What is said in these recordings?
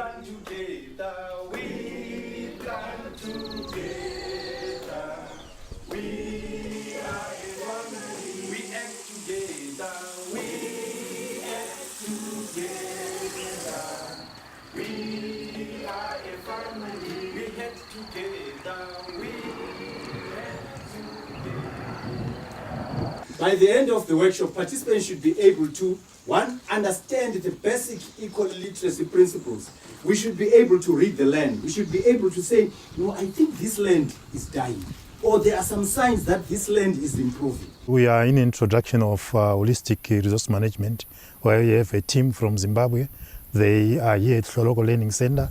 plan together, we plan together. We are a family, we act together, we act together. We are a family, we act together, we act together. By the end of the workshop, participants should be able to, one, understand the basic eco literacy principles. We should be able to read the land. We should be able to say, no, I think this land is dying. Or there are some signs that this land is improving. We are in introduction of holistic resource management, where we have a team from Zimbabwe. They are here at the local learning center,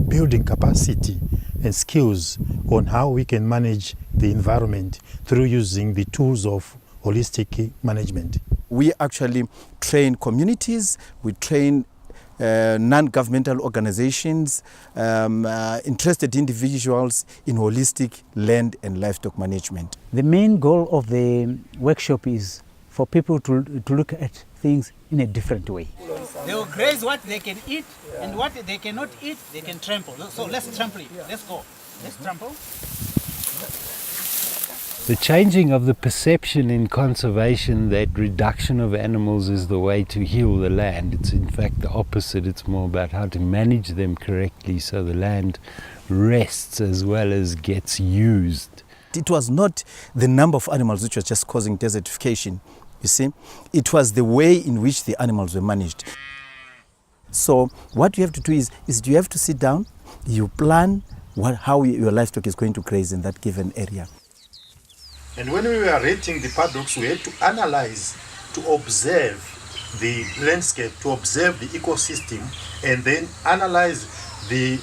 building capacity and skills on how we can manage the environment through using the tools of holistic management. We actually train communities, we train non-governmental organizations, interested individuals in holistic land and livestock management. The main goal of the workshop is for people to look at things in a different way. They will graze what they can eat, and what they cannot eat, they can trample. So let's trample it. Let's go. Let's trample. The changing of the perception in conservation that reduction of animals is the way to heal the land. It's in fact the opposite. It's more about how to manage them correctly so the land rests as well as gets used. It was not the number of animals which was just causing desertification, you see. It was the way in which the animals were managed. So what you have to do is you have to sit down, you plan how your livestock is going to graze in that given area. And when we were renting the paddocks, we had to analyze, to observe the landscape, to observe the ecosystem, and then analyze the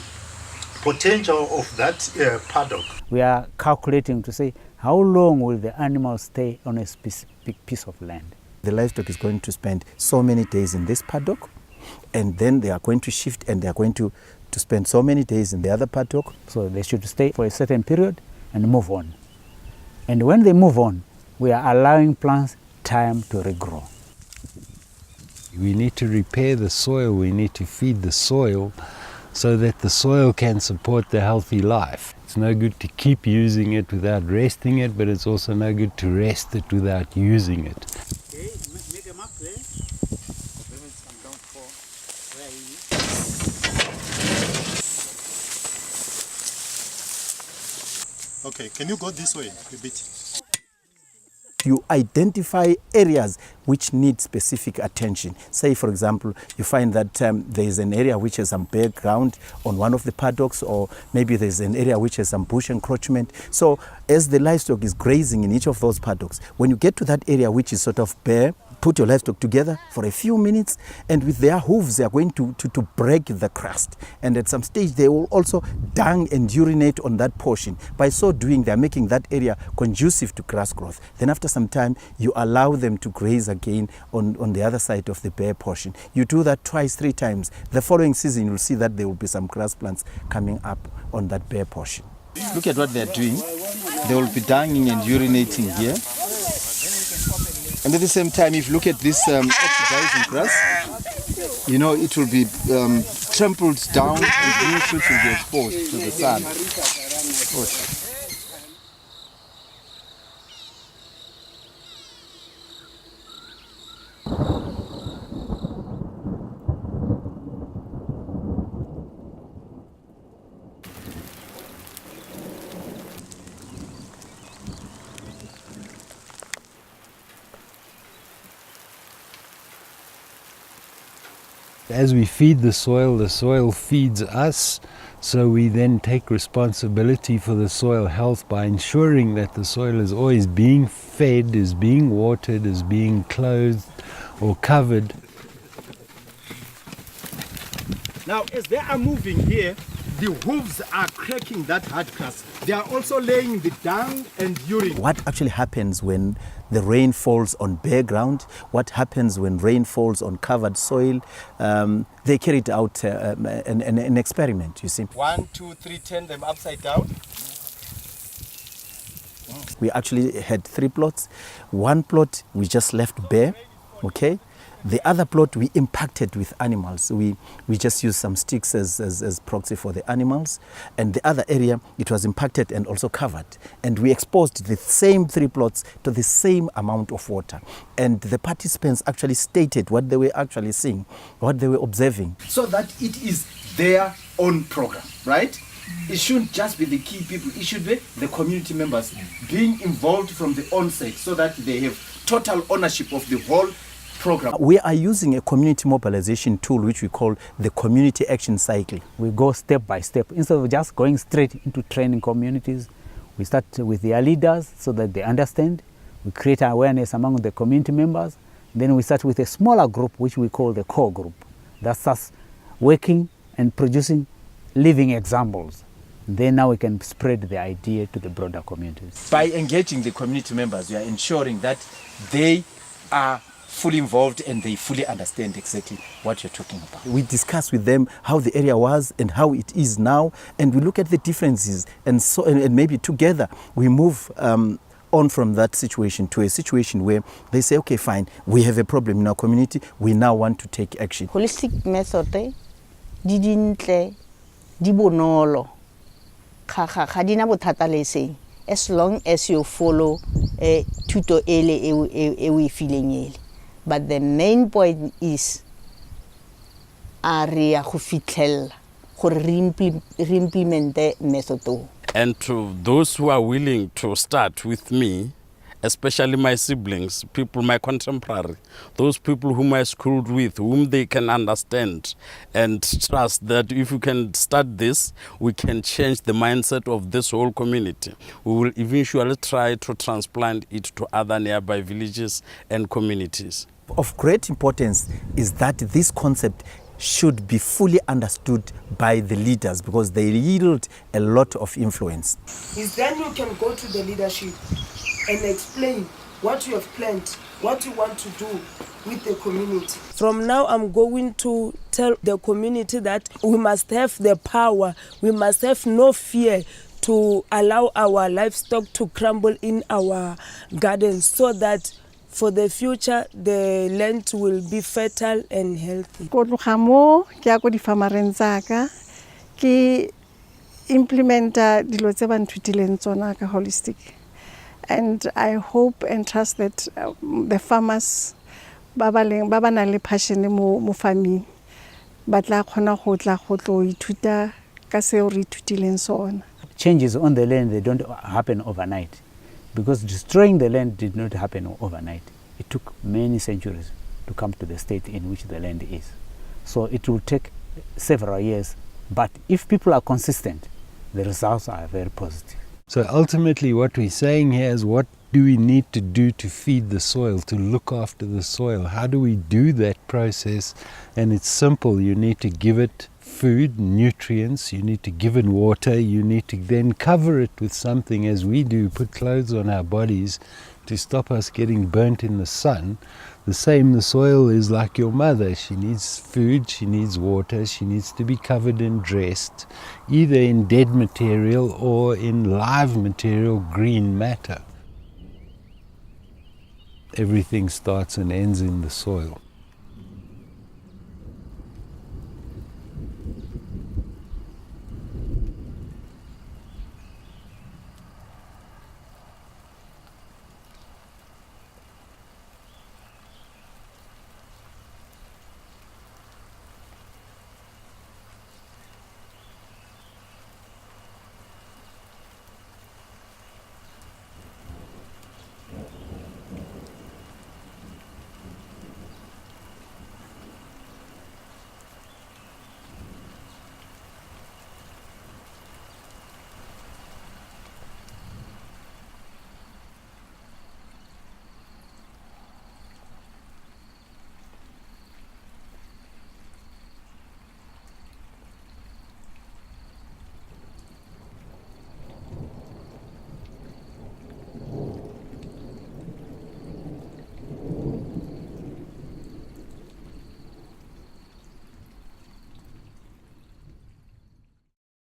potential of that paddock. We are calculating to say how long will the animals stay on a specific piece of land. The livestock is going to spend so many days in this paddock, and then they are going to shift and they are going to spend so many days in the other paddock. So they should stay for a certain period and move on. And when they move on, we are allowing plants time to regrow. We need to repair the soil, we need to feed the soil so that the soil can support the healthy life. It's no good to keep using it without resting it, but it's also no good to rest it without using it. Okay, make a map there. Come down for where he is. Okay, can you go this way a bit? You identify areas which need specific attention. Say, for example, you find that there is an area which has some bare ground on one of the paddocks, or maybe there's an area which has some bush encroachment. So as the livestock is grazing in each of those paddocks, when you get to that area which is sort of bare, put your livestock together for a few minutes, and with their hooves they are going to break the crust. And at some stage they will also dung and urinate on that portion. By so doing, they are making that area conducive to grass growth. Then after some time, you allow them to graze again on the other side of the bare portion. You do that twice, 3 times. The following season, you'll see that there will be some grass plants coming up on that bare portion. Look at what they're doing. They will be dunging and urinating here. And at the same time, if you look at this oxidizing grass, you know, it will be trampled down and green shoots will be exposed to the sun. As we feed the soil feeds us, so we then take responsibility for the soil health by ensuring that the soil is always being fed, is being watered, is being clothed or covered. Now, as they are moving here, the hooves are cracking that hard grass. They are also laying the dung and urine. What actually happens when the rain falls on bare ground? What happens when rain falls on covered soil? They carried out an experiment, you see. 1, 2, 3, turn them upside down. We actually had 3 plots. 1 plot we just left bare, okay? The other plot we impacted with animals. We just used some sticks as proxy for the animals. And the other area, it was impacted and also covered. And we exposed the same 3 plots to the same amount of water. And the participants actually stated what they were actually seeing, what they were observing. So that it is their own program, right? It shouldn't just be the key people, it should be the community members being involved from the onset so that they have total ownership of the whole program. We are using a community mobilization tool which we call the community action cycle. We go step by step. Instead of just going straight into training communities, we start with their leaders so that they understand. We create awareness among the community members. Then we start with a smaller group which we call the core group. That's us working and producing living examples. Then now we can spread the idea to the broader communities. By engaging the community members, we are ensuring that they are fully involved and they fully understand exactly what you're talking about. We discuss with them how the area was and how it is now, and we look at the differences, and so and maybe together we move on from that situation to a situation where they say, okay, fine, we have a problem in our community, we now want to take action. Holistic method di dintle di bonolo ga dina bothata le seng as long as you follow tuto ele e we feeling ele. But the main point is area go fitlhella gore re implement method. And to those who are willing to start with me, especially my siblings, people, my contemporary, those people whom I schooled with, whom they can understand and trust that if we can start this, we can change the mindset of this whole community. We will eventually try to transplant it to other nearby villages and communities. Of great importance is that this concept should be fully understood by the leaders because they yield a lot of influence. Is then you can go to the leadership and explain what you have planned, what you want to do with the community. From now, I'm going to tell the community that we must have the power, we must have no fear to allow our livestock to crumble in our gardens so that for the future, the land will be fertile and healthy. Ko tloga mo ke ya ko difamareng tsaka ke implementa dilo tse ba nthutileng tsona ka holistic. And I hope and trust that the farmers ba ba nang le passion mo farming ba tla kgona go tla go tlo ithuta ka seo re ithutileng sona. Changes on the land, they don't happen overnight, because destroying the land did not happen overnight. It took many centuries to come to the state in which the land is. So it will take several years, but if people are consistent, the results are very positive. So ultimately what we're saying here is, what do we need to do to feed the soil, to look after the soil? How do we do that process? And it's simple. You need to give it food, nutrients, you need to give it water, you need to then cover it with something, as we do, put clothes on our bodies to stop us getting burnt in the sun. The same, the soil is like your mother. She needs food, she needs water, she needs to be covered and dressed, either in dead material or in live material, green matter. Everything starts and ends in the soil.